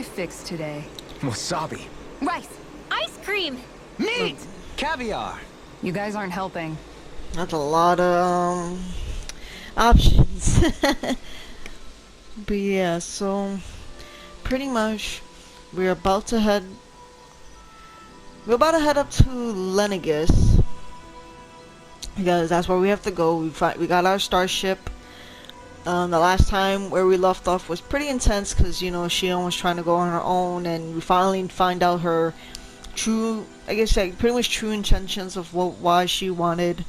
I fix today? Wasabi. Rice. Ice cream. Meat! Caviar. You guys aren't helping. That's a lot of options. But yeah, so pretty much we're about to head up to Lenegis because that's where we have to go. We got our starship. The last time where we left off was pretty intense because, you know, she was trying to go on her own, and we finally find out her true, I guess, like pretty much true intentions of why she wanted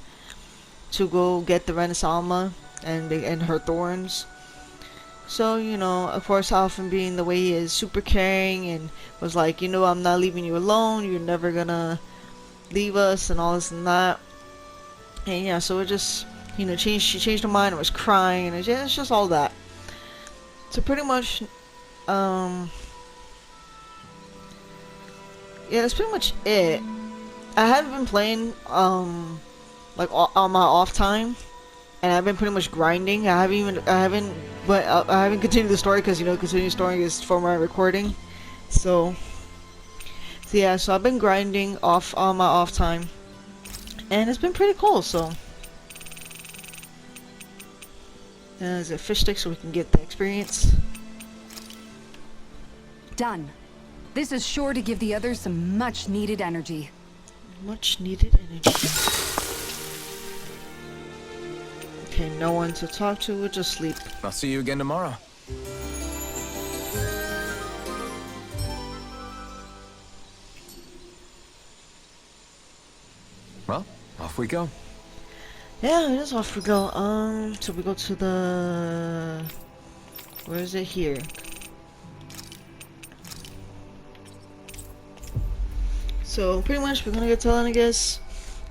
to go get the Renaissance and her thorns. So, you know, of course, Alphen, being the way he is, super caring, and was like, you know, I'm not leaving you alone, you're never gonna leave us, and all this and that. And yeah, so it just, you know, she changed her mind and was crying, and it's just all that. So pretty much, yeah, that's pretty much it. I haven't been playing, like, on my off time, and I've been pretty much grinding. I haven't continued the story because, you know, continuing the story is for my recording. So yeah, so I've been grinding on my off time, and it's been pretty cool. So there's a fish stick so we can get the experience. Done. This is sure to give the others some much-needed energy. Much-needed energy. Okay, no one to talk to, we'll just sleep. I'll see you again tomorrow. Well, off we go. Yeah, it is off we go. So we go to the... Where is it here? So pretty much we're gonna get to Lenegis,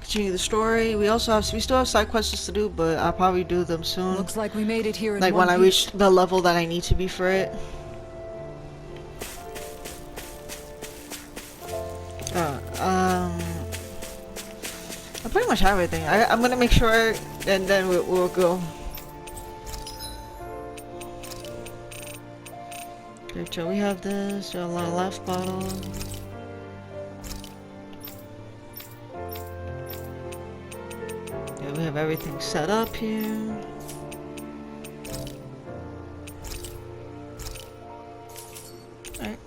continue the story. We still have side quests to do, but I'll probably do them soon. Looks like we made it here in like one when I piece. reach the level that I need to be for it. I pretty much have everything. I'm gonna make sure, and then we'll go. Okay, so we have this. A life bottle. Yeah, we have everything set up here. Alright.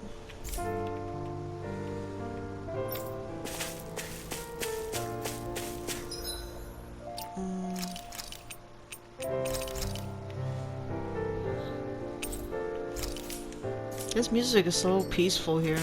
This music is so peaceful here.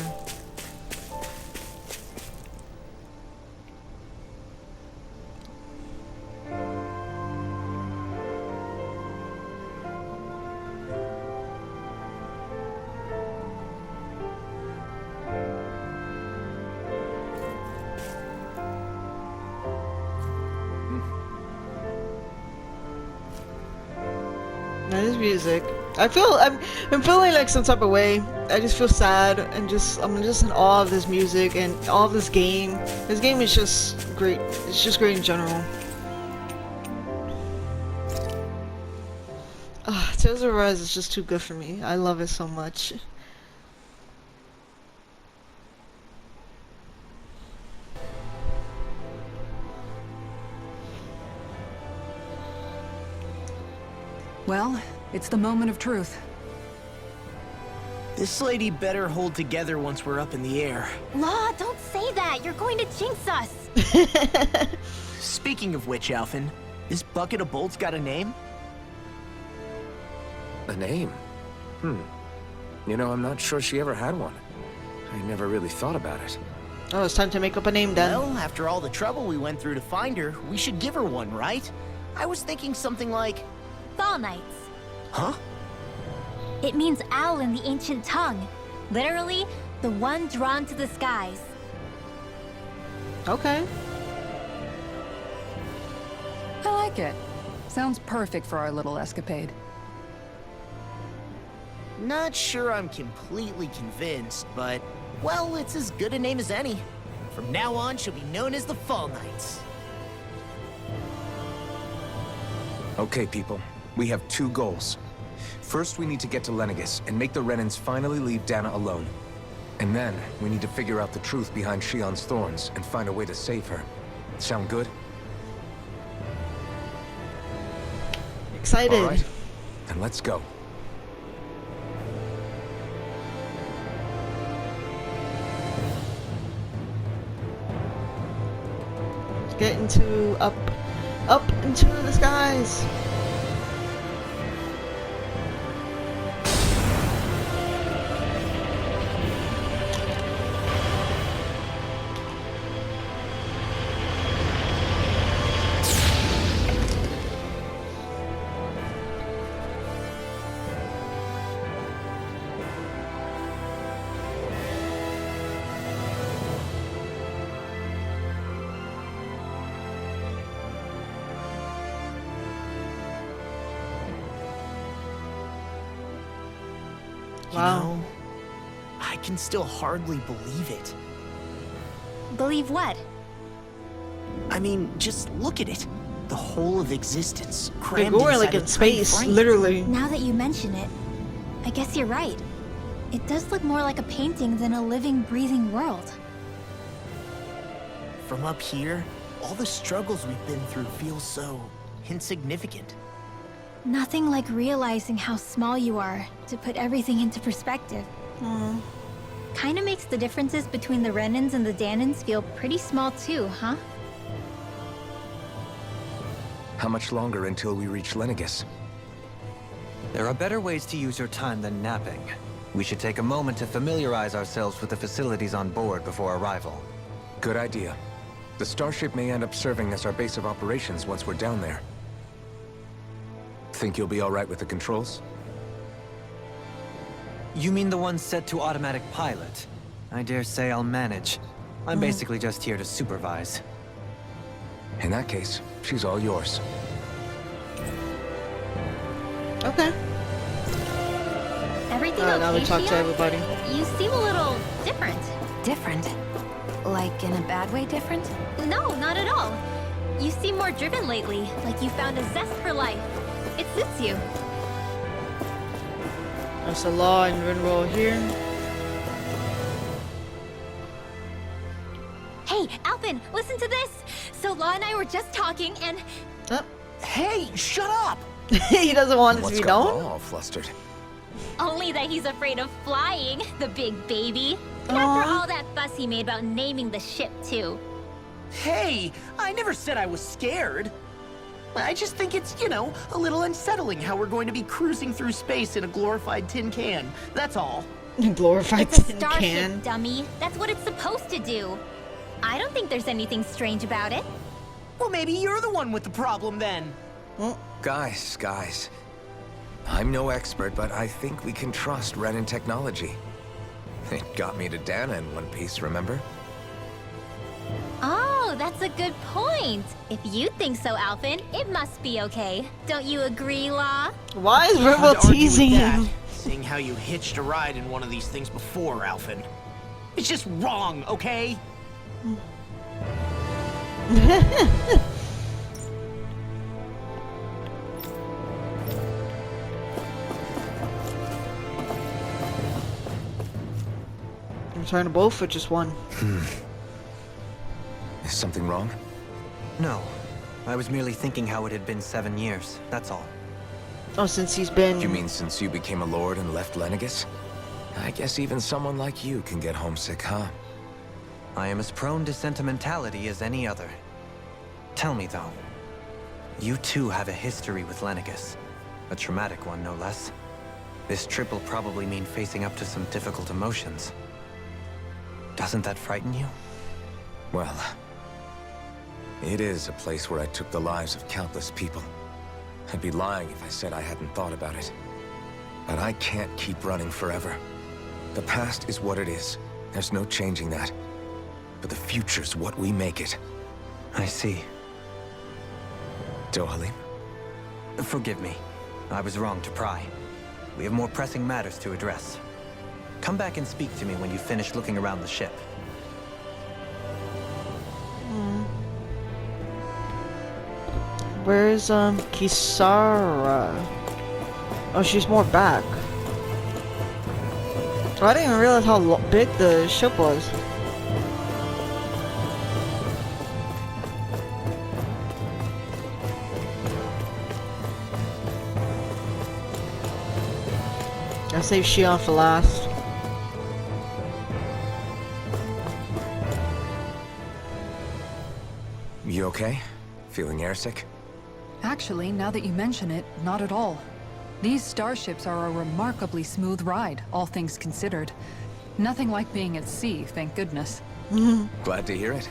This music. I'm feeling like some type of way. I just feel sad and I'm just in awe of this music and all of this game. This game is just great. It's just great in general. Tales of Arise is just too good for me. I love it so much. Well, it's the moment of truth. This lady better hold together once we're up in the air. Law, don't say that. You're going to jinx us. Speaking of which, Alphen, this bucket of bolts got a name? A name? You know, I'm not sure she ever had one. I never really thought about it. Oh, it's time to make up a name then. Well, after all the trouble we went through to find her, we should give her one, right? I was thinking something like... Fall Knights. Huh? It means owl in the ancient tongue. Literally, the one drawn to the skies. Okay. I like it. Sounds perfect for our little escapade. Not sure I'm completely convinced, but... Well, it's as good a name as any. From now on, she'll be known as the Fall Knights. Okay, people. We have two goals. First, we need to get to Lenegis and make the Renans finally leave Dana alone. And then, we need to figure out the truth behind Shion's thorns and find a way to save her. Sound good? Excited. All right, then let's go. Get into up into the skies. You know, I can still hardly believe it. Believe what? I mean, just look at it. The whole of existence Like, crammed we're inside like a in tiny space, frame. literally. Now that you mention it, I guess you're right. It does look more like a painting than a living, breathing world. From up here, all the struggles we've been through feel so insignificant. Nothing like realizing how small you are to put everything into perspective. Kinda makes the differences between the Renans and the Danans feel pretty small too, huh? How much longer until we reach Lenegis? There are better ways to use your time than napping. We should take a moment to familiarize ourselves with the facilities on board before arrival. Good idea. The starship may end up serving as our base of operations once we're down there. Think you'll be all right with the controls? You mean the one set to automatic pilot? I dare say I'll manage. I'm basically just here to supervise. In that case, she's all yours. Okay. Everything Alright, now okay, we talk to Shion? everybody. You seem a little different. Different? Like in a bad way different? No, not at all. You seem more driven lately, like you found a zest for life. It suits you. There's a law and Rinroll here. Hey, Alpin, listen to this! So Law and I were just talking and... Oh. Hey, shut up! He doesn't want it to What's be got known. Law all flustered? Only that he's afraid of flying, the big baby. And after all that fuss he made about naming the ship, too. Hey, I never said I was scared. I just think it's, you know, a little unsettling how we're going to be cruising through space in a glorified tin can. That's all. Glorified It's a tin starship, can. dummy. That's what it's supposed to do. I don't think there's anything strange about it. Well, maybe you're the one with the problem then. Guys. I'm no expert, but I think we can trust Renan technology. It got me to Dana in one piece, remember? Oh, that's a good point. If you think so, Alpin, it must be okay. Don't you agree, Law? Why is Hard to Rinroll argue with teasing that, him? seeing how you hitched a ride in one of these things before, Alphin. It's just wrong, okay? I'm trying to both or just one? Is something wrong? No. I was merely thinking how it had been 7 years, that's all. Oh, since he's been... You mean since you became a lord and left Lenegis? I guess even someone like you can get homesick, huh? I am as prone to sentimentality as any other. Tell me, though. You too have a history with Lenegis. A traumatic one, no less. This trip will probably mean facing up to some difficult emotions. Doesn't that frighten you? Well, it is a place where I took the lives of countless people. I'd be lying if I said I hadn't thought about it. But I can't keep running forever. The past is what it is. There's no changing that. But the future's what we make it. I see. Dohalim? Forgive me. I was wrong to pry. We have more pressing matters to address. Come back and speak to me when you finish looking around the ship. Where's, Kisara? Oh, she's more back. Oh, I didn't even realize how big the ship was. I saved Shion for last. You okay? Feeling airsick? Actually, now that you mention it, not at all. These starships are a remarkably smooth ride, all things considered. Nothing like being at sea, thank goodness. Glad to hear it.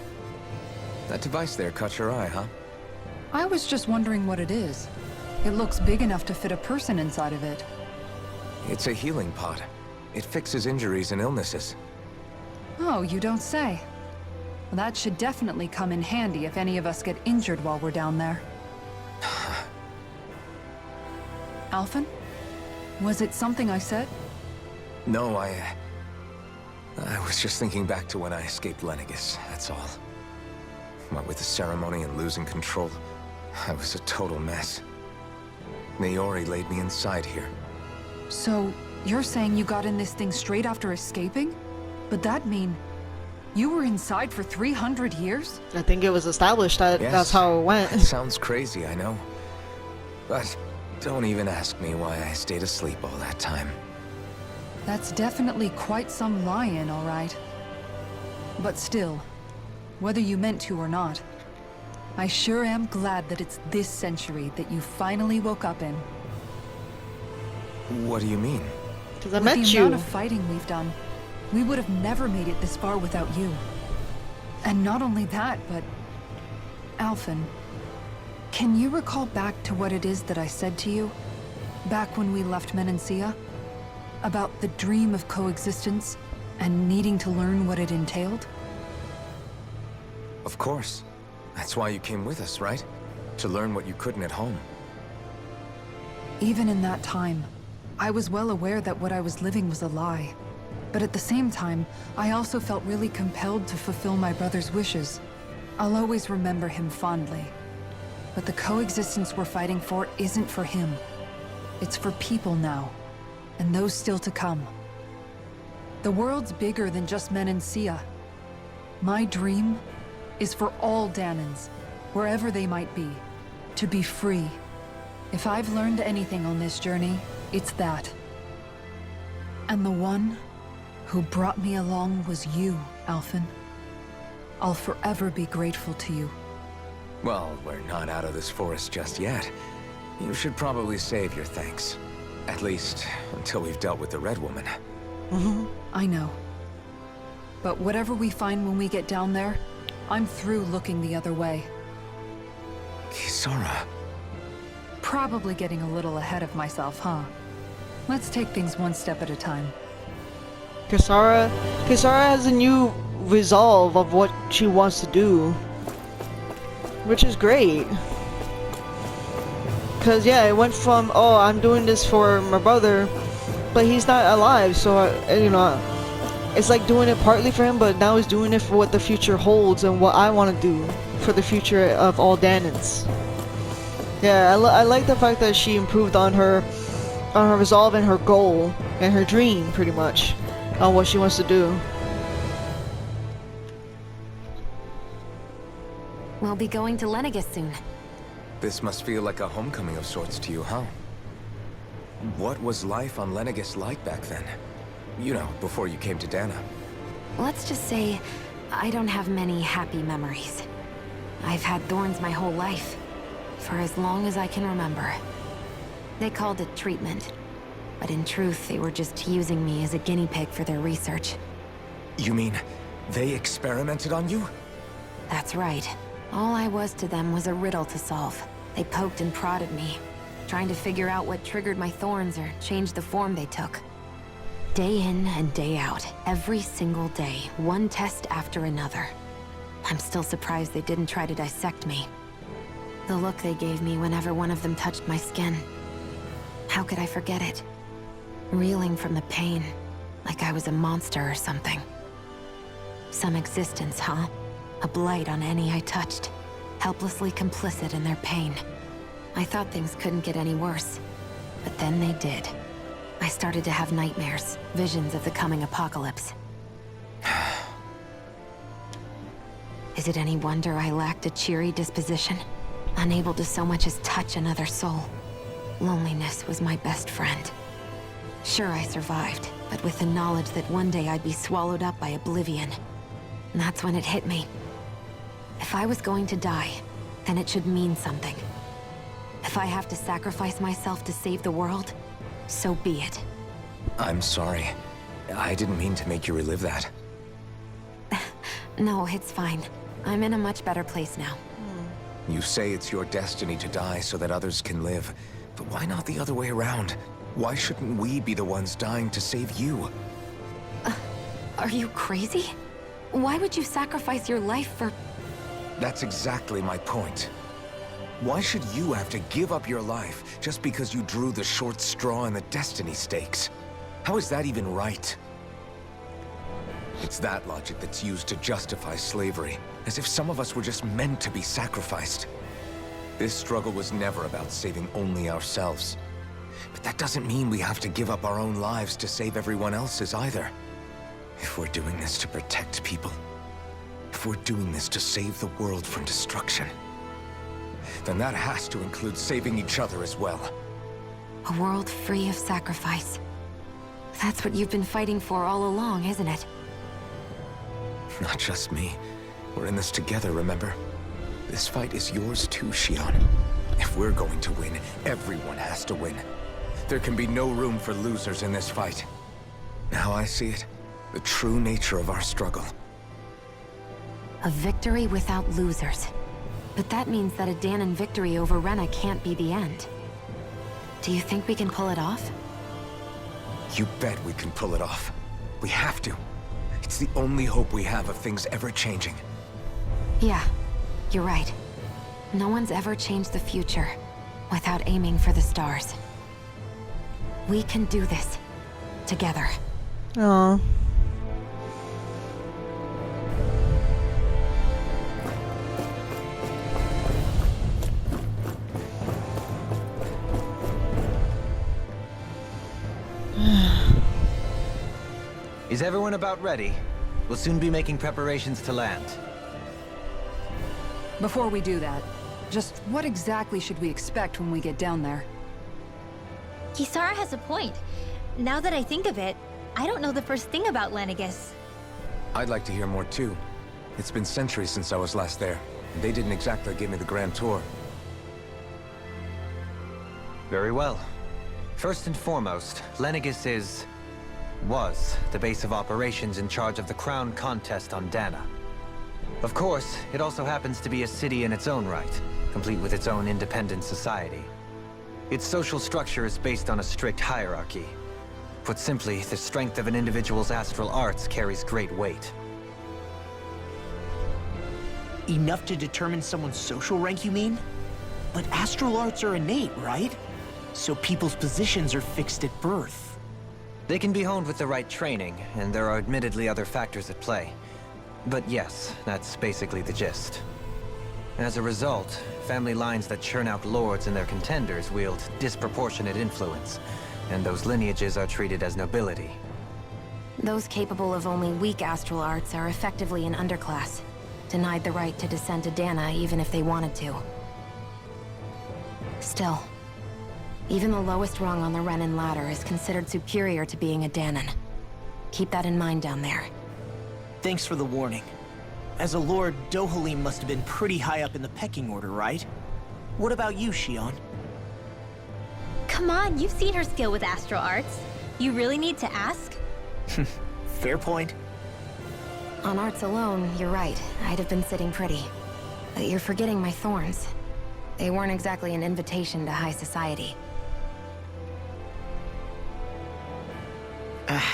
That device there caught your eye, huh? I was just wondering what it is. It looks big enough to fit a person inside of it. It's a healing pod. It fixes injuries and illnesses. Oh, you don't say. Well, that should definitely come in handy if any of us get injured while we're down there. Alphen? Was it something I said? No, I was just thinking back to when I escaped Lenegis, that's all. What with the ceremony and losing control, I was a total mess. Naori laid me inside here. So, you're saying you got in this thing straight after escaping? But that'd mean you were inside for 300 years? I think it was established that Yes, that's how it went. It sounds crazy, I know. But don't even ask me why I stayed asleep all that time. That's definitely quite some lie-in, all right. But still, whether you meant to or not, I sure am glad that it's this century that you finally woke up in. What do you mean? Because I With met the you. amount of fighting we've done, we would have never made it this far without you. And not only that, but... Alphen, can you recall back to what it is that I said to you? Back when we left Menancia? About the dream of coexistence, and needing to learn what it entailed? Of course. That's why you came with us, right? To learn what you couldn't at home. Even in that time, I was well aware that what I was living was a lie. But at the same time, I also felt really compelled to fulfill my brother's wishes. I'll always remember him fondly. But the coexistence we're fighting for isn't for him. It's for people now, and those still to come. The world's bigger than just Menancia. My dream is for all Danans, wherever they might be, to be free. If I've learned anything on this journey, it's that. And the one who brought me along was you, Alphen. I'll forever be grateful to you. Well, we're not out of this forest just yet. You should probably save your thanks. At least, until we've dealt with the Red Woman. I know. But whatever we find when we get down there, I'm through looking the other way. Kisara. Probably getting a little ahead of myself, huh? Let's take things one step at a time. Kisara has a new resolve of what she wants to do, which is great. Cause yeah, it went from, oh, I'm doing this for my brother, but he's not alive, so you know, it's like doing it partly for him, but now he's doing it for what the future holds and what I want to do for the future of all Danans. Yeah, I like the fact that she improved on her resolve and her goal and her dream, pretty much, on what she wants to do. We'll be going to Lenegis soon. This must feel like a homecoming of sorts to you, huh? What was life on Lenegis like back then? You know, before you came to Dana. Let's just say, I don't have many happy memories. I've had thorns my whole life, for as long as I can remember. They called it treatment, but in truth, they were just using me as a guinea pig for their research. You mean, they experimented on you? That's right. All I was to them was a riddle to solve. They poked and prodded me, trying to figure out what triggered my thorns or changed the form they took. Day in and day out, every single day, one test after another. I'm still surprised they didn't try to dissect me. The look they gave me whenever one of them touched my skin. How could I forget it? Reeling from the pain, like I was a monster or something. Some existence, huh? A blight on any I touched, helplessly complicit in their pain. I thought things couldn't get any worse. But then they did. I started to have nightmares, visions of the coming apocalypse. Is it any wonder I lacked a cheery disposition? Unable to so much as touch another soul. Loneliness was my best friend. Sure, I survived, but with the knowledge that one day I'd be swallowed up by oblivion. And that's when it hit me. If I was going to die, then it should mean something. If I have to sacrifice myself to save the world, so be it. I'm sorry. I didn't mean to make you relive that. No, it's fine. I'm in a much better place now. You say it's your destiny to die so that others can live. But why not the other way around? Why shouldn't we be the ones dying to save you? Are you crazy? Why would you sacrifice your life for... That's exactly my point. Why should you have to give up your life just because you drew the short straw in the destiny stakes? How is that even right? It's that logic that's used to justify slavery, as if some of us were just meant to be sacrificed. This struggle was never about saving only ourselves. But that doesn't mean we have to give up our own lives to save everyone else's either. If we're doing this to protect people, if we're doing this to save the world from destruction, then that has to include saving each other as well. A world free of sacrifice. That's what you've been fighting for all along, isn't it? Not just me. We're in this together, remember? This fight is yours too, Xion. If we're going to win, everyone has to win. There can be no room for losers in this fight. How I see it, the true nature of our struggle. A victory without losers. But that means that a Danon victory over Rena can't be the end. Do you think we can pull it off? You bet we can pull it off. We have to. It's the only hope we have of things ever changing. Yeah, you're right. No one's ever changed the future without aiming for the stars. We can do this. Together. Aww. Is everyone about ready? We'll soon be making preparations to land. Before we do that, just what exactly should we expect when we get down there? Kisara has a point. Now that I think of it, I don't know the first thing about Lenegis. I'd like to hear more too. It's been centuries since I was last there. And they didn't exactly give me the grand tour. Very well. First and foremost, Lenegis was the base of operations in charge of the crown contest on Dana. Of course, it also happens to be a city in its own right, complete with its own independent society. Its social structure is based on a strict hierarchy. Put simply, the strength of an individual's astral arts carries great weight. Enough to determine someone's social rank, you mean? But astral arts are innate, right? So people's positions are fixed at birth. They can be honed with the right training, and there are admittedly other factors at play. But yes, that's basically the gist. As a result, family lines that churn out lords and their contenders wield disproportionate influence, and those lineages are treated as nobility. Those capable of only weak astral arts are effectively an underclass, denied the right to descend to Dana even if they wanted to. Still, even the lowest rung on the Renan ladder is considered superior to being a Danon. Keep that in mind down there. Thanks for the warning. As a lord, Dohalim must have been pretty high up in the pecking order, right? What about you, Xion? Come on, you've seen her skill with astral arts. You really need to ask? Fair point. On arts alone, you're right. I'd have been sitting pretty. But you're forgetting my thorns. They weren't exactly an invitation to high society.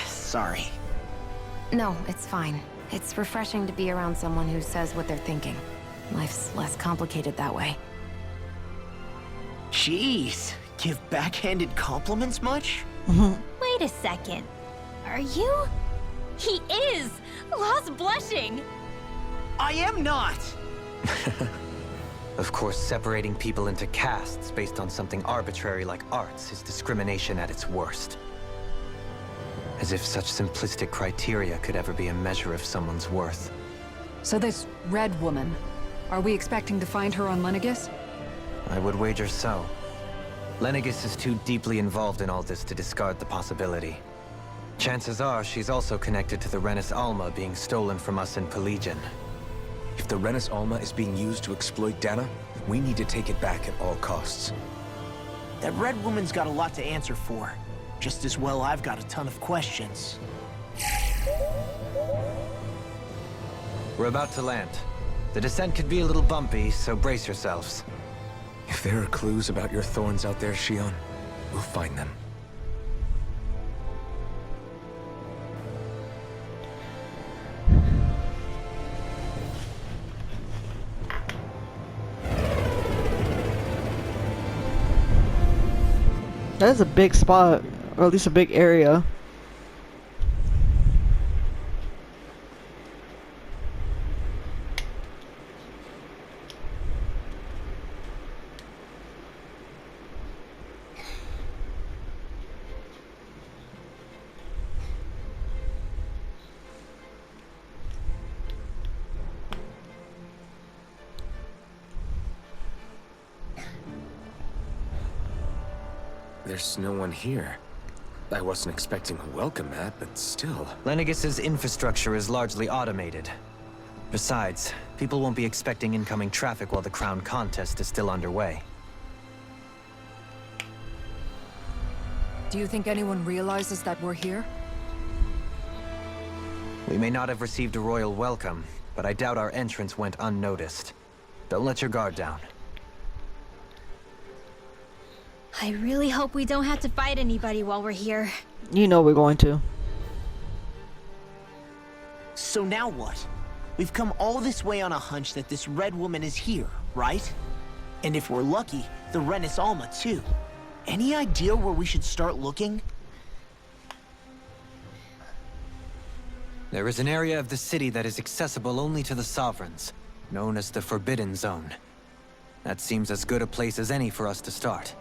Sorry. No, it's fine. It's refreshing to be around someone who says what they're thinking. Life's less complicated that way. Jeez, give backhanded compliments much? Wait a second. Are you? He is! Lost blushing! I am not! Of course, separating people into castes based on something arbitrary like arts is discrimination at its worst. As if such simplistic criteria could ever be a measure of someone's worth. So this red woman, are we expecting to find her on Lenegis? I would wager so. Lenegis is too deeply involved in all this to discard the possibility. Chances are she's also connected to the Renis Alma being stolen from us in Pelegion. If the Renis Alma is being used to exploit Dana, we need to take it back at all costs. That red woman's got a lot to answer for. Just as well I've got a ton of questions. We're about to land. The descent could be a little bumpy, so brace yourselves. If there are clues about your thorns out there, Shion, we'll find them. That is a big spot, or at least a big area. There's no one here. I wasn't expecting a welcome mat, but still. Lenegis's infrastructure is largely automated. Besides, people won't be expecting incoming traffic while the crown contest is still underway. Do you think anyone realizes that we're here? We may not have received a royal welcome, but I doubt our entrance went unnoticed. Don't let your guard down. I really hope we don't have to fight anybody while we're here. You know we're going to. So now what? We've come all this way on a hunch that this red woman is here, right? And if we're lucky, the Renis Alma too. Any idea where we should start looking? There is an area of the city that is accessible only to the Sovereigns, known as the Forbidden Zone. That seems as good a place as any for us to start.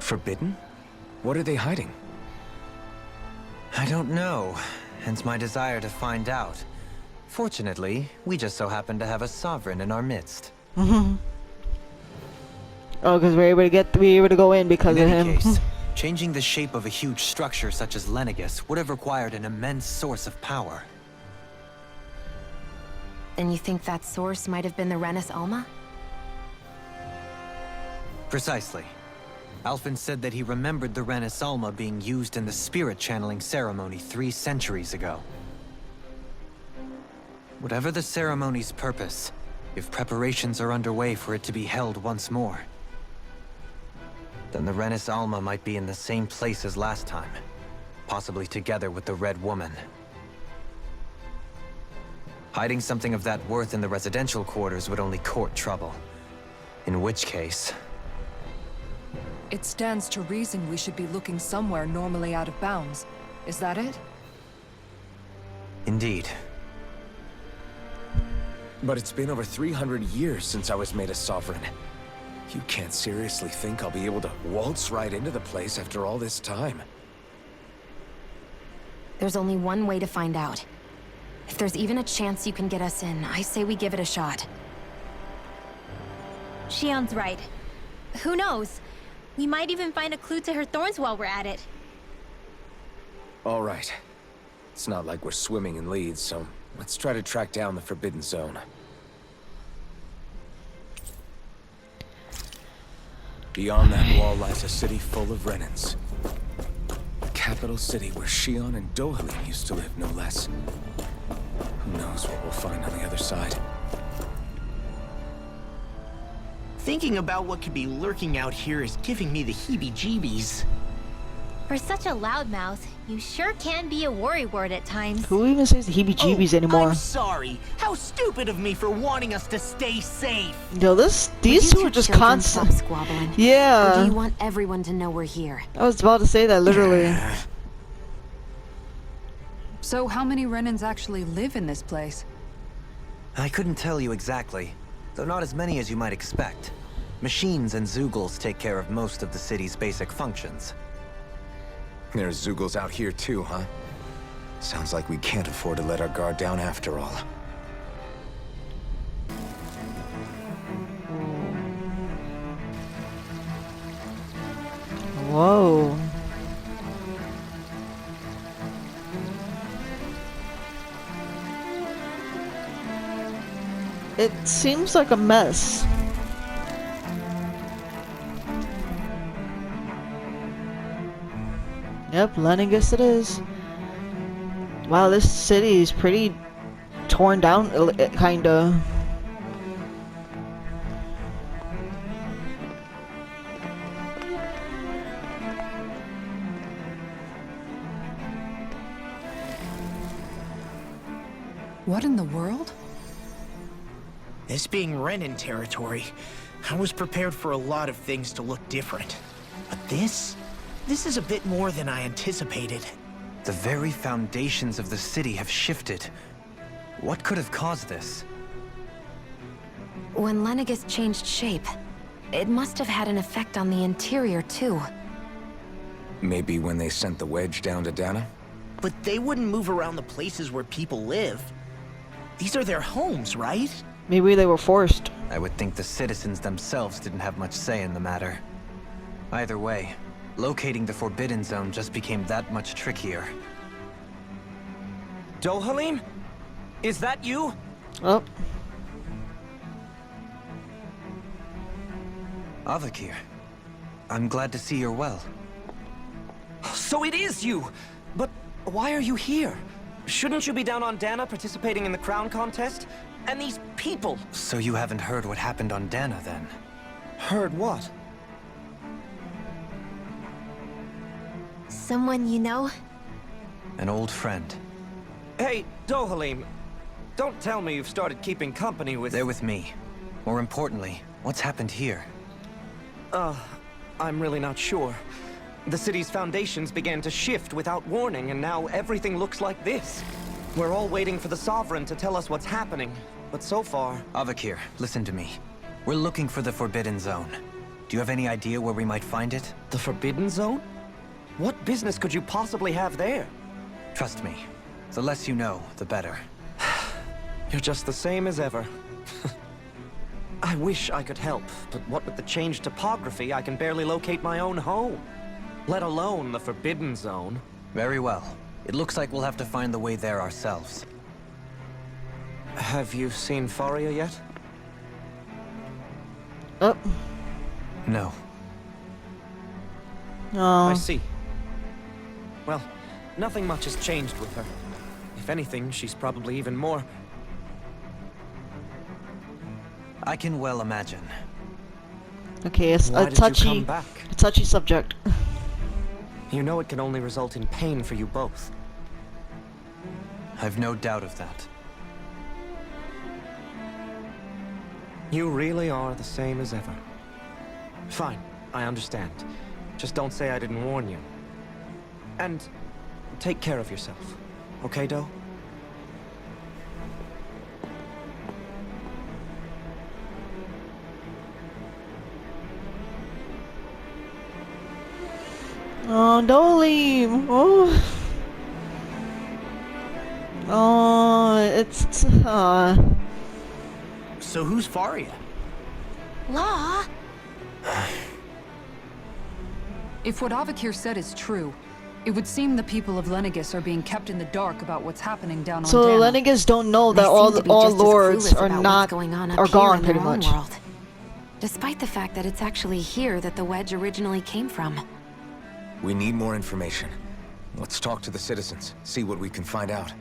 Forbidden? What are they hiding? I don't know, hence my desire to find out. Fortunately, we just so happen to have a Sovereign in our midst. Oh, because we're able to go in because In of any him. case, changing the shape of a huge structure such as Lenegis would have required an immense source of power. Then you think that source might have been the Renis Alma? Precisely. Alphen said that he remembered the Renis Alma being used in the spirit channeling ceremony 3 centuries ago. Whatever the ceremony's purpose, if preparations are underway for it to be held once more, then the Renis Alma might be in the same place as last time, possibly together with the Red Woman. Hiding something of that worth in the residential quarters would only court trouble. In which case... It stands to reason we should be looking somewhere normally out of bounds. Is that it? Indeed. But it's been over 300 years since I was made a sovereign. You can't seriously think I'll be able to waltz right into the place after all this time. There's only one way to find out. If there's even a chance you can get us in, I say we give it a shot. Shion's right. Who knows? We might even find a clue to her thorns while we're at it. All right. It's not like we're swimming in leads, so let's try to track down the Forbidden Zone. Beyond that wall lies a city full of Renans. The capital city where Shion and Dohalim used to live, no less. Who knows what we'll find on the other side. Thinking about what could be lurking out here is giving me the heebie-jeebies. For such a loudmouth, you sure can be a worrywart at times. Who even says the heebie-jeebies anymore? I'm sorry. How stupid of me for wanting us to stay safe. Yo, these two are just constant. Stop squabbling. Or do Yeah, you want everyone to know we're here? I was about to say that literally. So how many Renans actually live in this place? I couldn't tell you exactly, though not as many as you might expect. Machines and Zeugles take care of most of the city's basic functions. There's Zeugles out here too, huh? Sounds like we can't afford to let our guard down after all. Whoa. It seems like a mess. Yep, Lenegis it is. Wow, this city is pretty torn down, kinda. What in the world? This being Renin territory, I was prepared for a lot of things to look different. But this is a bit more than I anticipated. The very foundations of the city have shifted. What could have caused this? When Lenegis changed shape, it must have had an effect on the interior, too. Maybe when they sent the wedge down to Dana? But they wouldn't move around the places where people live. These are their homes, right? Maybe they were forced. I would think the citizens themselves didn't have much say in the matter. Either way, locating the Forbidden Zone just became that much trickier. Dohalim? Is that you? Oh. Avakir, I'm glad to see you're well. So it is you! But why are you here? Shouldn't you be down on Dana participating in the crown contest? And these people! So you haven't heard what happened on Dana, then? Heard what? Someone you know? An old friend. Hey, Dohalim, don't tell me you've started keeping company with... They're with me. More importantly, what's happened here? I'm really not sure. The city's foundations began to shift without warning, and now everything looks like this. We're all waiting for the Sovereign to tell us what's happening, but so far... Avakir, listen to me. We're looking for the Forbidden Zone. Do you have any idea where we might find it? The Forbidden Zone? What business could you possibly have there? Trust me. The less you know, the better. You're just the same as ever. I wish I could help, but what with the changed topography, I can barely locate my own home. Let alone the Forbidden Zone. Very well. It looks like we'll have to find the way there ourselves. Have you seen Faria yet? Oh. No. Oh. I see. Well, nothing much has changed with her. If anything, she's probably even more... I can well imagine. Okay, it's Why a did you come back? touchy subject. You know it can only result in pain for you both. I've no doubt of that. You really are the same as ever. Fine, I understand. Just don't say I didn't warn you. And take care of yourself. Okay, Do? Oh, don't leave. Oh. Oh, it's So who's Faria? Law? If what Avakir said is true, it would seem the people of Lenegis are being kept in the dark about what's happening down on so Dana. Lenegis don't know They that seem to be all just as lords clueless are about not what's going on up are here gone in pretty their own much. world. Despite the fact that it's actually here that the wedge originally came from. We need more information. Let's talk to the citizens, see what we can find out.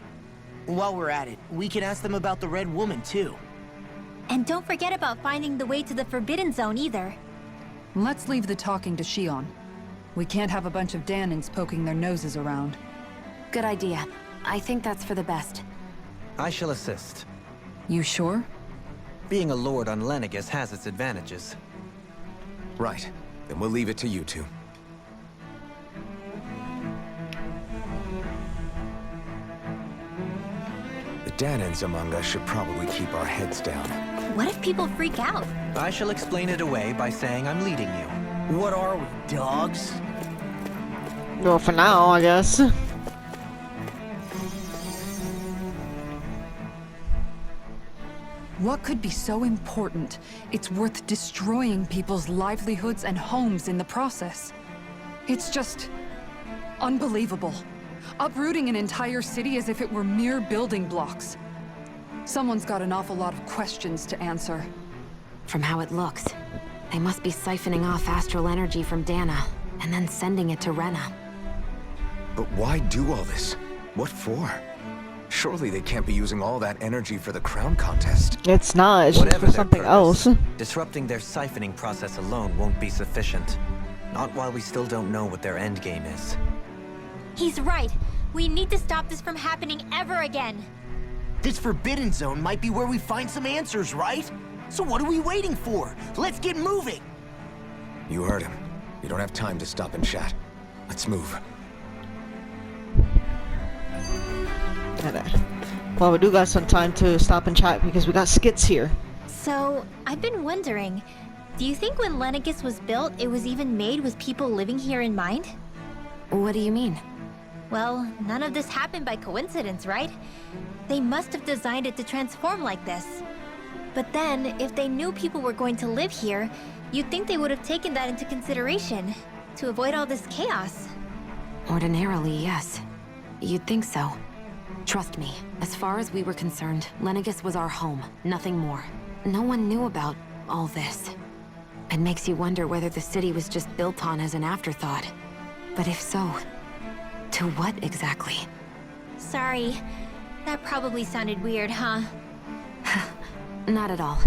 While we're at it, we can ask them about the Red Woman, too. And don't forget about finding the way to the Forbidden Zone either. Let's leave the talking to Shion. We can't have a bunch of Danins poking their noses around. Good idea. I think that's for the best. I shall assist. You sure? Being a lord on Lenegis has its advantages. Right. Then we'll leave it to you two. The Danans among us should probably keep our heads down. What if people freak out? I shall explain it away by saying I'm leading you. What are we, dogs? Well, for now, I guess. What could be so important? It's worth destroying people's livelihoods and homes in the process. It's just unbelievable. Uprooting an entire city as if it were mere building blocks. Someone's got an awful lot of questions to answer. From how it looks, they must be siphoning off astral energy from Dana, and then sending it to Rena. But why do all this? What for? Surely they can't be using all that energy for the crown contest. It's not. It's just Whatever for their something purpose, else. disrupting their siphoning process alone won't be sufficient. Not while we still don't know what their endgame is. He's right. We need to stop this from happening ever again. This Forbidden Zone might be where we find some answers, right? So what are we waiting for? Let's get moving! You heard him. We don't have time to stop and chat. Let's move. Well, we do got some time to stop and chat because we got skits here. So, I've been wondering, do you think when Lenegis was built, it was even made with people living here in mind? What do you mean? Well, none of this happened by coincidence, right? They must have designed it to transform like this. But then, if they knew people were going to live here, you'd think they would have taken that into consideration, to avoid all this chaos. Ordinarily, yes. You'd think so. Trust me, as far as we were concerned, Lenegis was our home, nothing more. No one knew about all this. It makes you wonder whether the city was just built on as an afterthought. But if so, to what exactly? Sorry, that probably sounded weird, huh? Not at all.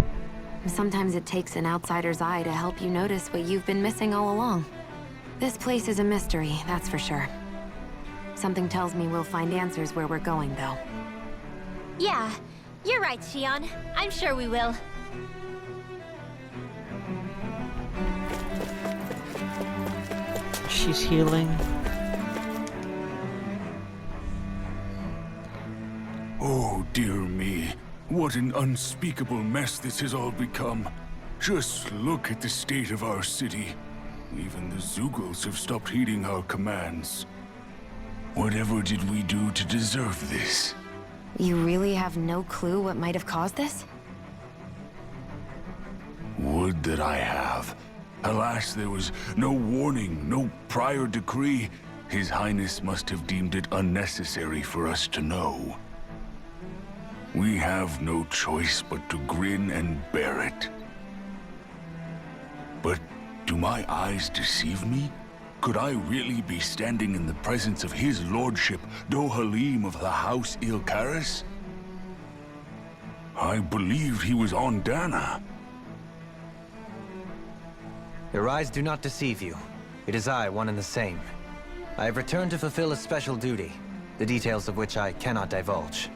Sometimes it takes an outsider's eye to help you notice what you've been missing all along. This place is a mystery, that's for sure. Something tells me we'll find answers where we're going, though. Yeah, you're right, Shion. I'm sure we will. She's healing. Oh, dear me. What an unspeakable mess this has all become. Just look at the state of our city. Even the Zeugles have stopped heeding our commands. Whatever did we do to deserve this? You really have no clue what might have caused this? Would that I have. Alas, there was no warning, no prior decree. His Highness must have deemed it unnecessary for us to know. We have no choice but to grin and bear it. But do my eyes deceive me? Could I really be standing in the presence of his lordship, Dohalim of the House Ilkaris? I believed he was on Dana. Your eyes do not deceive you. It is I, one and the same. I have returned to fulfill a special duty, the details of which I cannot divulge.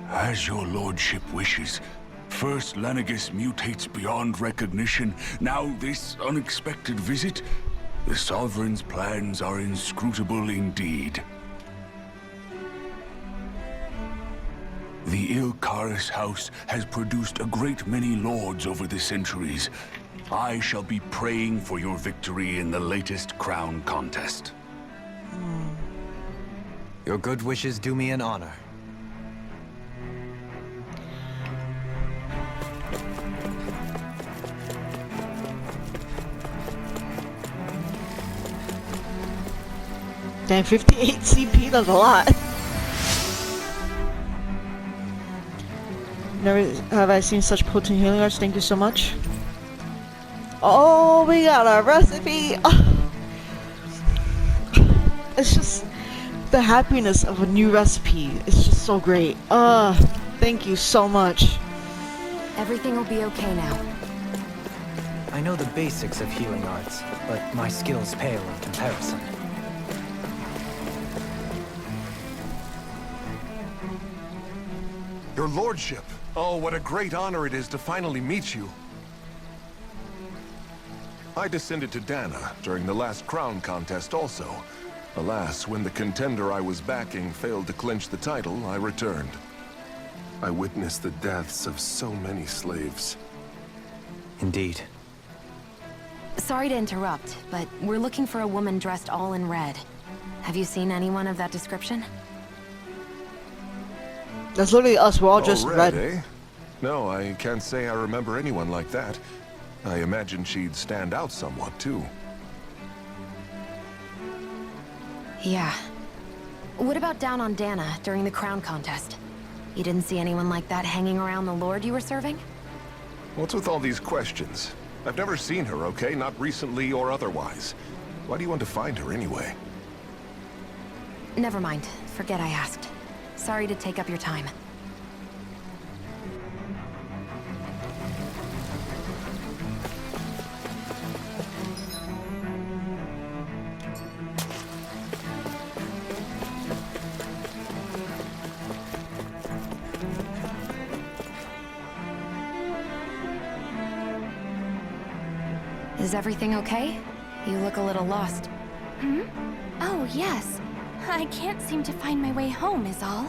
As your lordship wishes. First Lenegis mutates beyond recognition, now this unexpected visit. The Sovereign's plans are inscrutable indeed. The Ilkaris house has produced a great many lords over the centuries. I shall be praying for your victory in the latest crown contest. Your good wishes do me an honor. Damn, 58 CP, that's a lot. Never have I seen such potent healing arts, thank you so much. Oh, we got a recipe! It's just the happiness of a new recipe. It's just so great. Thank you so much. Everything will be okay now. I know the basics of healing arts, but my skills pale in comparison. Your lordship! Oh, what a great honor it is to finally meet you. I descended to Dana during the last crown contest also. Alas, when the contender I was backing failed to clinch the title, I returned. I witnessed the deaths of so many slaves. Indeed. Sorry to interrupt, but we're looking for a woman dressed all in red. Have you seen anyone of that description? That's literally us. We're all just Oh, red. eh? No, I can't say I remember anyone like that. I imagine she'd stand out somewhat, too. Yeah. What about down on Dana during the crown contest? You didn't see anyone like that hanging around the lord you were serving? What's with all these questions? I've never seen her, okay? Not recently or otherwise. Why do you want to find her anyway? Never mind. Forget I asked. Sorry to take up your time. Is everything okay? You look a little lost. Oh, yes. I can't seem to find my way home, is all.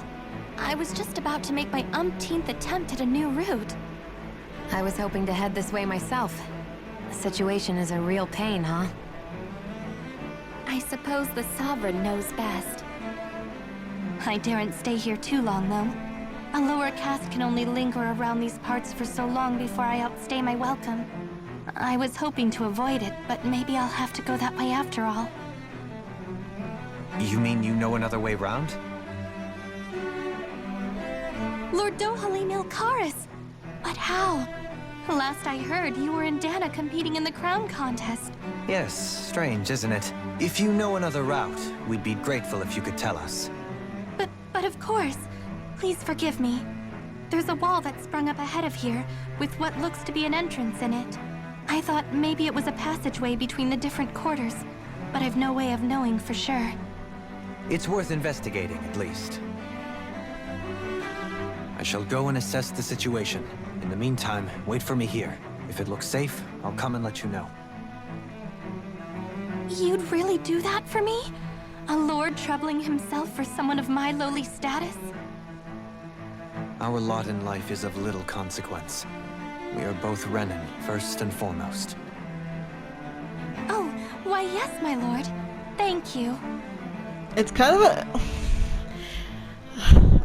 I was just about to make my umpteenth attempt at a new route. I was hoping to head this way myself. The situation is a real pain, huh? I suppose the Sovereign knows best. I daren't stay here too long, though. A lower caste can only linger around these parts for so long before I outstay my welcome. I was hoping to avoid it, but maybe I'll have to go that way after all. You mean you know another way round? Lord Dohalim Ilkaris! But how? Last I heard, you were in Dana competing in the crown contest. Yes, strange, isn't it? If you know another route, we'd be grateful if you could tell us. But of course. Please forgive me. There's a wall that sprung up ahead of here, with what looks to be an entrance in it. I thought maybe it was a passageway between the different quarters, but I've no way of knowing for sure. It's worth investigating, at least. I shall go and assess the situation. In the meantime, wait for me here. If it looks safe, I'll come and let you know. You'd really do that for me? A lord troubling himself for someone of my lowly status? Our lot in life is of little consequence. We are both Renan, first and foremost. Oh, why yes, my lord. Thank you. It's kind of a...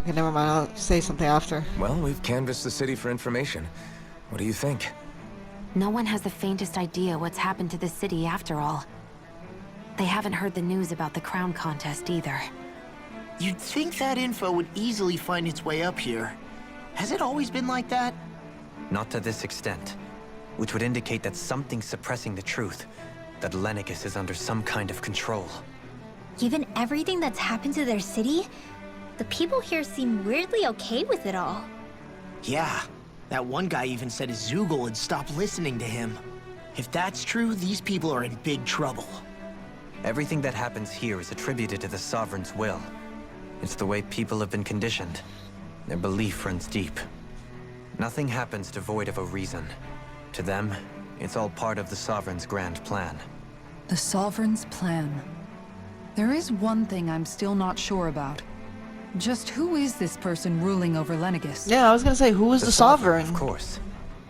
Okay, never mind. I'll say something after. Well, we've canvassed the city for information. What do you think? No one has the faintest idea what's happened to the city after all. They haven't heard the news about the crown contest either. You'd think that info would easily find its way up here. Has it always been like that? Not to this extent, which would indicate that something's suppressing the truth, that Lenegis is under some kind of control. Given everything that's happened to their city, the people here seem weirdly okay with it all. Yeah, that one guy even said his Zoogle had stopped listening to him. If that's true, these people are in big trouble. Everything that happens here is attributed to the Sovereign's will. It's the way people have been conditioned. Their belief runs deep. Nothing happens devoid of a reason. To them, it's all part of the Sovereign's grand plan. The Sovereign's plan. There is one thing I'm still not sure about. Just who is this person ruling over Lenegis? Yeah, I was gonna say, who is the Sovereign? Of course.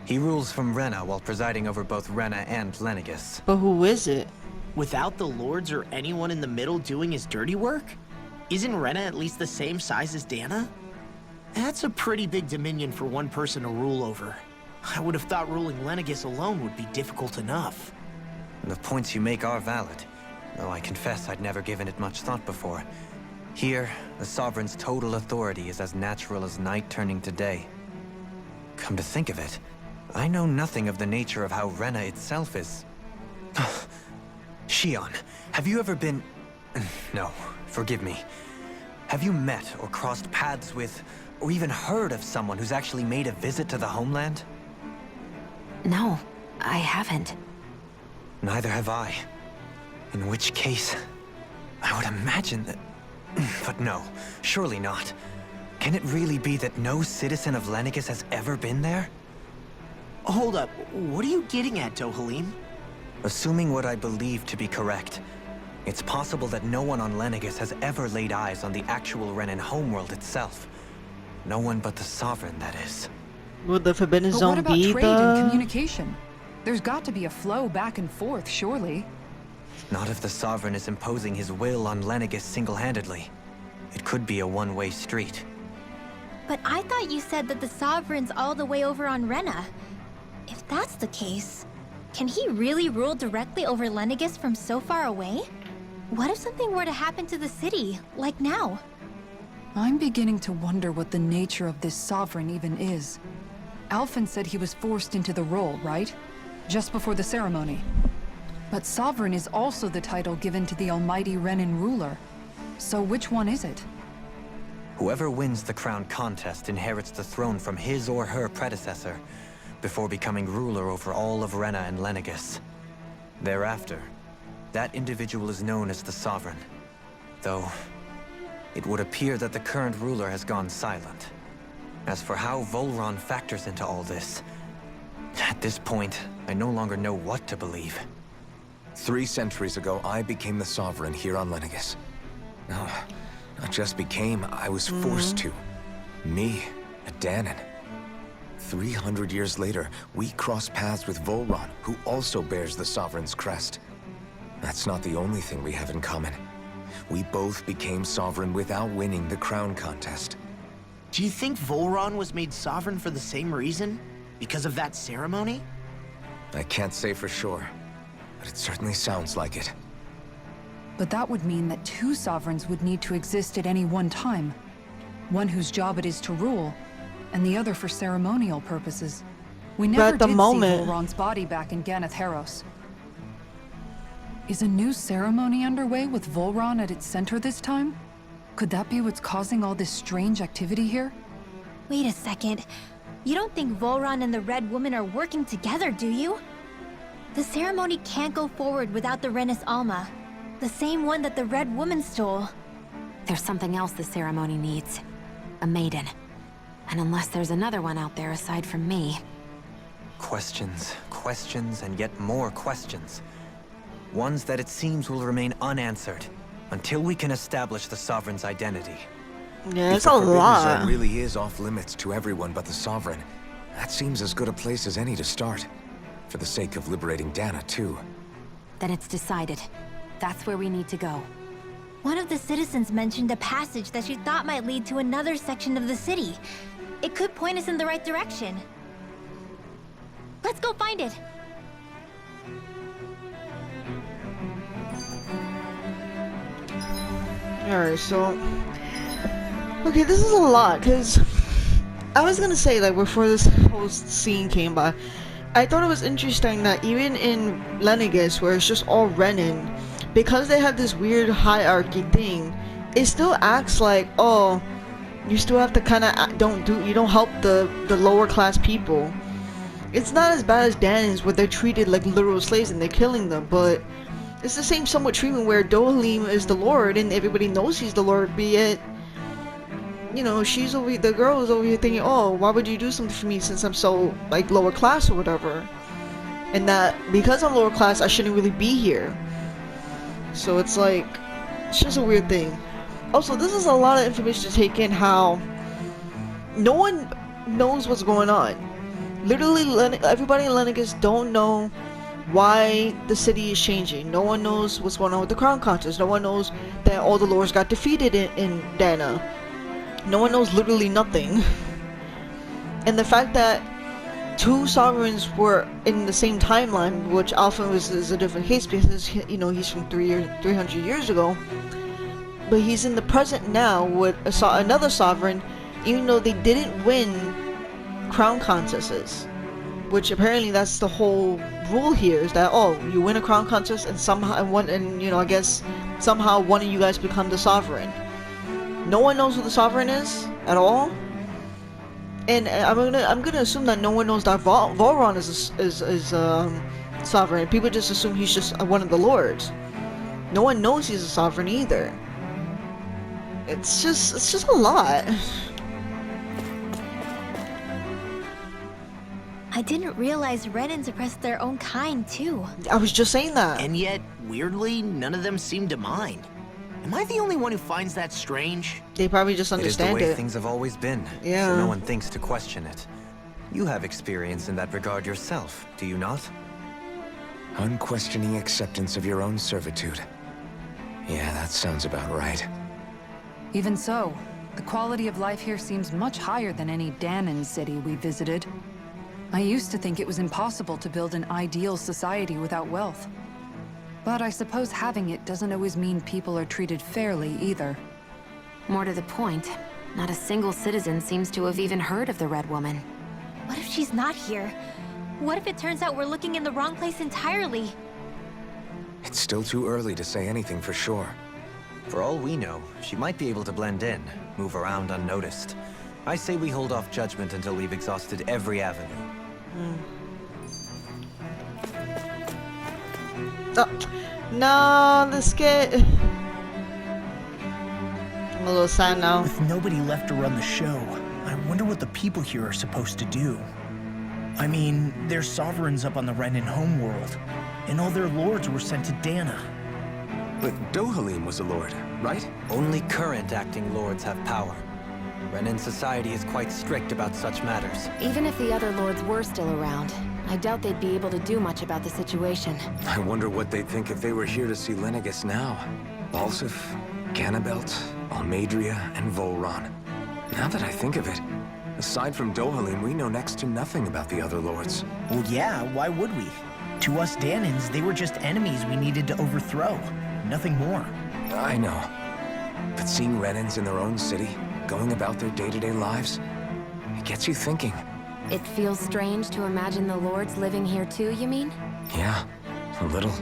He rules from Rena while presiding over both Rena and Lenegis. But who is it? Without the lords or anyone in the middle doing his dirty work? Isn't Rena at least the same size as Dana? That's a pretty big dominion for one person to rule over. I would have thought ruling Lenegis alone would be difficult enough. The points you make are valid, though I confess I'd never given it much thought before. Here, the Sovereign's total authority is as natural as night turning to day. Come to think of it, I know nothing of the nature of how Rena itself is. Shion, have you ever been... No, forgive me. Have you met or crossed paths with, or even heard of someone who's actually made a visit to the homeland? No, I haven't. Neither have I. In which case, I would imagine that... But no, surely not. Can it really be that no citizen of Lenegis has ever been there? Hold up, what are you getting at, Dohalim? Assuming what I believe to be correct, it's possible that no one on Lenegis has ever laid eyes on the actual Renan homeworld itself. No one but the Sovereign, that is. Would the Forbidden But Zone what about be trade and the... communication? There's got to be a flow back and forth, surely. Not if the Sovereign is imposing his will on Lenegis single-handedly. It could be a one-way street. But I thought you said that the Sovereign's all the way over on Rena. If that's the case, can he really rule directly over Lenegis from so far away? What if something were to happen to the city, like now? I'm beginning to wonder what the nature of this Sovereign even is. Alphen said he was forced into the role, right? Just before the ceremony. But Sovereign is also the title given to the almighty Renan ruler. So which one is it? Whoever wins the crown contest inherits the throne from his or her predecessor, before becoming ruler over all of Rena and Lenegis. Thereafter, that individual is known as the Sovereign. Though, it would appear that the current ruler has gone silent. As for how Volron factors into all this, at this point, I no longer know what to believe. 3 centuries ago, I became the Sovereign here on Lenegis. No, not just became, I was forced to. Me, a Danon. 300 years later, we cross paths with Volron, who also bears the Sovereign's crest. That's not the only thing we have in common. We both became Sovereign without winning the crown contest. Do you think Volron was made sovereign for the same reason? Because of that ceremony? I can't say for sure, but it certainly sounds like it. But that would mean that 2 sovereigns would need to exist at any one time. One whose job it is to rule, and the other for ceremonial purposes. We never did see Volron's body back in Ganath Haros. Is a new ceremony underway with Volron at its center this time? Could that be what's causing all this strange activity here? Wait a second. You don't think Volron and the Red Woman are working together, do you? The ceremony can't go forward without the Renis Alma. The same one that the Red Woman stole. There's something else the ceremony needs. A maiden. And unless there's another one out there aside from me... Questions, questions, and yet more questions. Ones that it seems will remain unanswered, until we can establish the Sovereign's identity. Yeah, it's a a lot. lot. Zone really is off limits to everyone but the Sovereign. That seems as good a place as any to start. For the sake of liberating Dana, too. Then it's decided. That's where we need to go. One of the citizens mentioned a passage that she thought might lead to another section of the city. It could point us in the right direction. Let's go find it! Alright, so... Okay, this is a lot, because... I was gonna say, like, before this whole scene came by, I thought it was interesting that even in Lenegis, where it's just all Renan, because they have this weird hierarchy thing, it still acts like, oh, you still have to kind of you don't help the lower class people. It's not as bad as Dan's, where they're treated like literal slaves and they're killing them, but it's the same somewhat treatment where Dohalim is the Lord and everybody knows he's the Lord, be it, you know, the girl is over here thinking, oh, why would you do something for me since I'm so, like, lower class or whatever? And that, because I'm lower class, I shouldn't really be here. So it's like, it's just a weird thing. Also, this is a lot of information to take in, how no one knows what's going on. Literally, everybody in Lenegis don't know why the city is changing. No one knows what's going on with the crown contest. No one knows that all the lords got defeated in Dana. No one knows literally nothing. And the fact that 2 sovereigns were in the same timeline, which Alpha is a different case because, you know, he's from 300 years ago, but he's in the present now with another sovereign, even though they didn't win crown contests. Which apparently that's the whole rule here, is that, oh, you win a crown contest and somehow you know, I guess somehow one of you guys become the sovereign. No one knows who the Sovereign is at all, and I'm gonna assume that no one knows that Volron is Sovereign. People just assume he's just one of the lords. No one knows he's a Sovereign either. It's just a lot. I didn't realize Renans oppressed their own kind too. I was just saying that. And yet, weirdly, none of them seem to mind. Am I the only one who finds that strange? They probably just understand It is the way it. things have always been. Yeah. So no one thinks to question it. You have experience in that regard yourself, do you not? Unquestioning acceptance of your own servitude. Yeah, that sounds about right. Even so, the quality of life here seems much higher than any Danon city we visited. I used to think it was impossible to build an ideal society without wealth. But I suppose having it doesn't always mean people are treated fairly either. More to the point, not a single citizen seems to have even heard of the Red Woman. What if she's not here? What if it turns out we're looking in the wrong place entirely? It's still too early to say anything for sure. For all we know, she might be able to blend in, move around unnoticed. I say we hold off judgment until we've exhausted every avenue. Oh, no, the skit. I'm a little sad now. With nobody left to run the show, I wonder what the people here are supposed to do. I mean, there's sovereigns up on the Renan homeworld, and all their lords were sent to Dana. But Dohalim was a lord, right? Only current acting lords have power. Renan society is quite strict about such matters. Even if the other lords were still around, I doubt they'd be able to do much about the situation. I wonder what they'd think if they were here to see Lenegis now. Balsif, Ganabelt, Almadria, and Volron. Now that I think of it, aside from Dohalim, we know next to nothing about the other lords. Well, yeah, why would we? To us Danans, they were just enemies we needed to overthrow. Nothing more. I know. But seeing Renans in their own city, going about their day-to-day lives, it gets you thinking. It feels strange to imagine the lords living here too, you mean? Yeah, a little.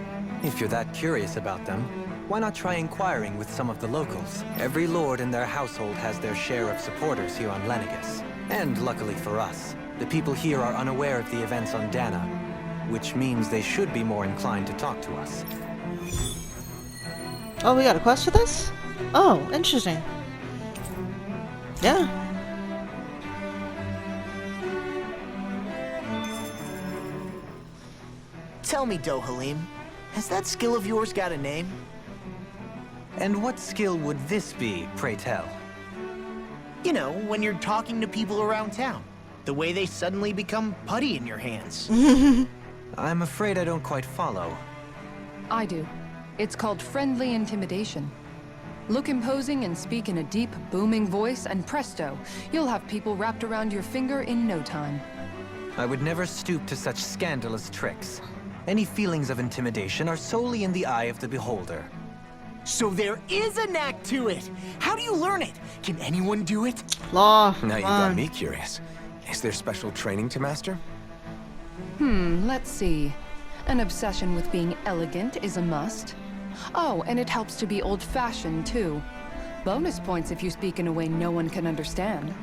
If you're that curious about them, why not try inquiring with some of the locals? Every lord in their household has their share of supporters here on Lenegis. And luckily for us, the people here are unaware of the events on Dana, which means they should be more inclined to talk to us. Oh, we got a quest for this? Oh, interesting. Yeah. Tell me, Dohalim, has that skill of yours got a name? And what skill would this be, pray tell? You know, when you're talking to people around town. The way they suddenly become putty in your hands. I'm afraid I don't quite follow. I do. It's called friendly intimidation. Look imposing and speak in a deep, booming voice, and presto, you'll have people wrapped around your finger in no time. I would never stoop to such scandalous tricks. Any feelings of intimidation are solely in the eye of the beholder. So there is a knack to it! How do you learn it? Can anyone do it? Law. Now you got me curious. Is there special training to master? Let's see. An obsession with being elegant is a must. Oh, and it helps to be old-fashioned, too. Bonus points if you speak in a way no one can understand.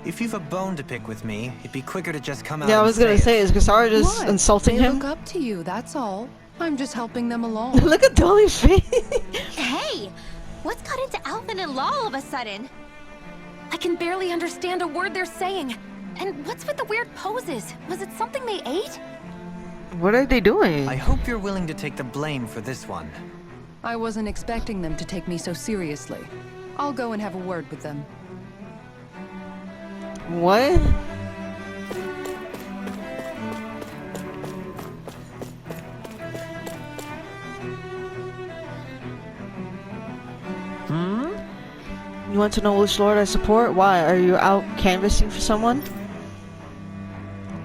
If you've a bone to pick with me, it'd be quicker to just come out Yeah, I and was gonna say, is Gasara just What? insulting They him? look up to you, that's all. I'm just helping them along. Look at Dolly's face. Hey! What's got into Alvin and Law all of a sudden? I can barely understand a word they're saying. And what's with the weird poses? Was it something they ate? What are they doing? I hope you're willing to take the blame for this one. I wasn't expecting them to take me so seriously. I'll go and have a word with them. What? You want to know which lord I support? Why? Are you out canvassing for someone?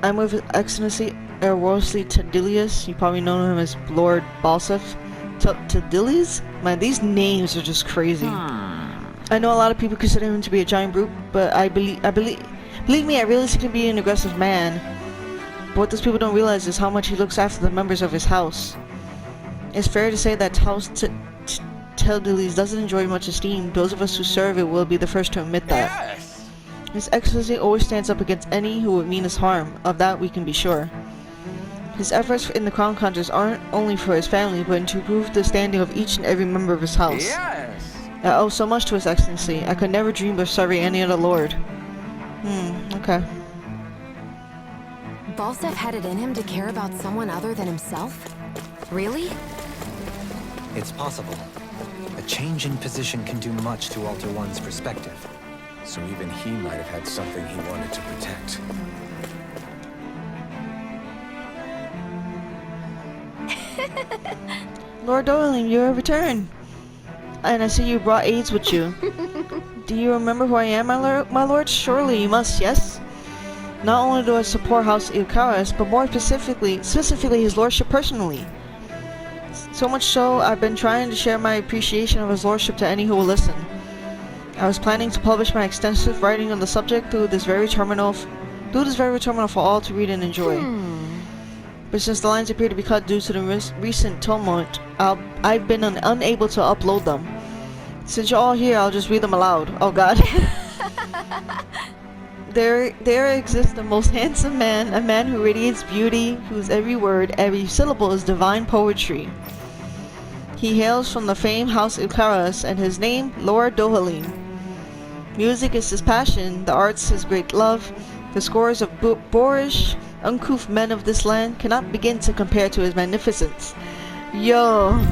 I'm with His Excellency Erworsley Tadilius. You probably know him as Lord Balsif. Tadilius? Man, these names are just crazy. I know a lot of people consider him to be a giant brute, but believe me, I really see him to be an aggressive man. But what those people don't realize is how much he looks after the members of his house. It's fair to say that House Tadilius doesn't enjoy much esteem. Those of us who serve it will be the first to admit that. Yes! His Excellency always stands up against any who would mean us harm. Of that we can be sure. His efforts in the Crown Countries aren't only for his family, but to improve the standing of each and every member of his house. Yes! I owe so much to His Excellency. I could never dream of serving any other lord. Okay. Balsef had it in him to care about someone other than himself? Really? It's possible. A change in position can do much to alter one's perspective. So even he might have had something he wanted to protect. Lord Dolan, you have returned. And I see you brought aides with you. Do you remember who I am, my lord? Surely you must, yes? Not only do I support House Ilkaris, but more specifically his lordship personally. So much so, I've been trying to share my appreciation of his lordship to any who will listen. I was planning to publish my extensive writing on the subject through this very terminal for all to read and enjoy. But since the lines appear to be cut due to the recent tumult, I've been unable to upload them. Since you're all here, I'll just read them aloud. Oh god. There exists the most handsome man, a man who radiates beauty, whose every word, every syllable is divine poetry. He hails from the famed House Ilkaris, and his name, Lord Dohalim. Music is his passion, the arts his great love. The scores of boorish, uncouth men of this land cannot begin to compare to his magnificence. Yo!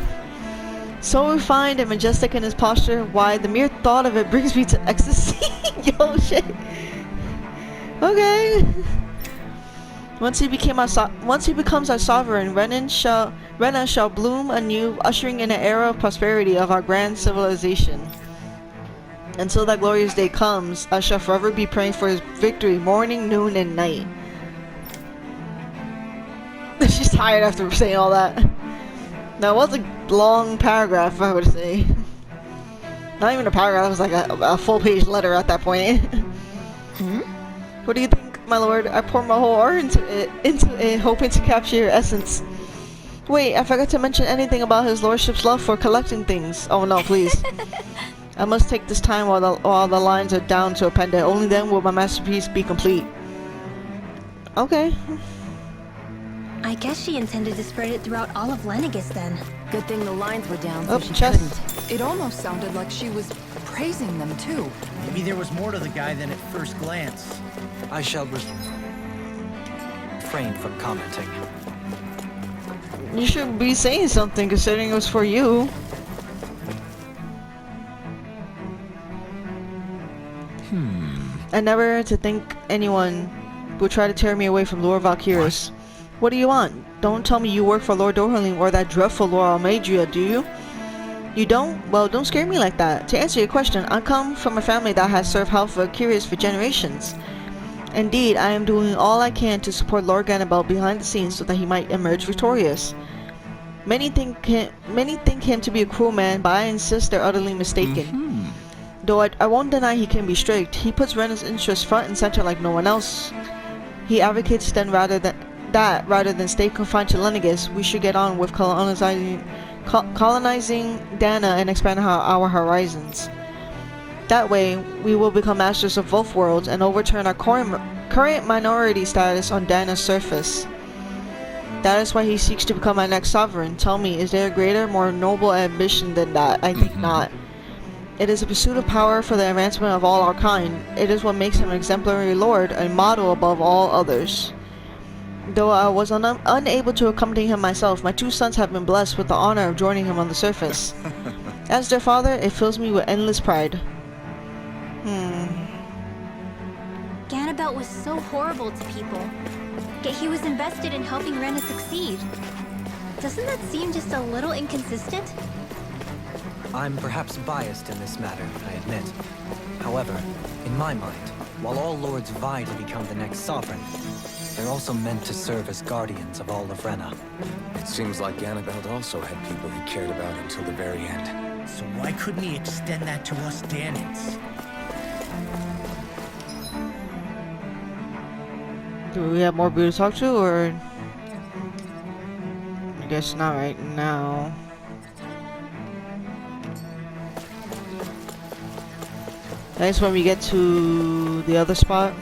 So refined and majestic in his posture, why, the mere thought of it brings me to ecstasy. Yo, shit. Okay. Once he becomes our sovereign, Rena shall bloom anew, ushering in an era of prosperity of our grand civilization. Until that glorious day comes, I shall forever be praying for his victory, morning, noon, and night. She's tired after saying all that. That was a long paragraph, I would say. Not even a paragraph, it was like a full-page letter at that point. What do you think, my lord? I poured my whole heart into it, hoping to capture your essence. Wait, I forgot to mention anything about his lordship's love for collecting things. Oh no, please. I must take this time while the lines are down to append it. Only then will my masterpiece be complete. Okay. I guess she intended to spread it throughout all of Lenegis then. Good thing the lines were down so she chest. couldn't. It almost sounded like she was praising them too. Maybe there was more to the guy than at first glance. I shall refrain from commenting. You should be saying something considering it was for you. I never to think anyone would try to tear me away from Lord Valkyris. What do you want? Don't tell me you work for Lord Dohalim or that dreadful Lord Almadria, do you? You don't? Well, don't scare me like that. To answer your question, I come from a family that has served House Valkyris for generations. Indeed, I am doing all I can to support Lord Ganabel behind the scenes so that he might emerge victorious. Many think him to be a cruel man, but I insist they're utterly mistaken. Though I won't deny he can be strict, he puts Rena's interests front and center like no one else. He advocates then rather than stay confined to Lenegis, we should get on with colonizing Dana and expand our horizons. That way, we will become masters of both worlds and overturn our current minority status on Dana's surface. That is why he seeks to become our next sovereign. Tell me, is there a greater, more noble ambition than that? I think not. It is a pursuit of power for the advancement of all our kind. It is what makes him an exemplary lord, a model above all others. Though I was unable to accompany him myself, my two sons have been blessed with the honor of joining him on the surface. As their father, it fills me with endless pride. Ganabelt was so horrible to people, yet he was invested in helping Rena succeed. Doesn't that seem just a little inconsistent? I'm perhaps biased in this matter, I admit. However, in my mind, while all lords vie to become the next sovereign, they're also meant to serve as guardians of all of Rena. It seems like Ganabelt also had people he cared about until the very end. So why couldn't he extend that to us Danans? Do we have more people to talk to, or... I guess not right now. That's when we get to the other spot.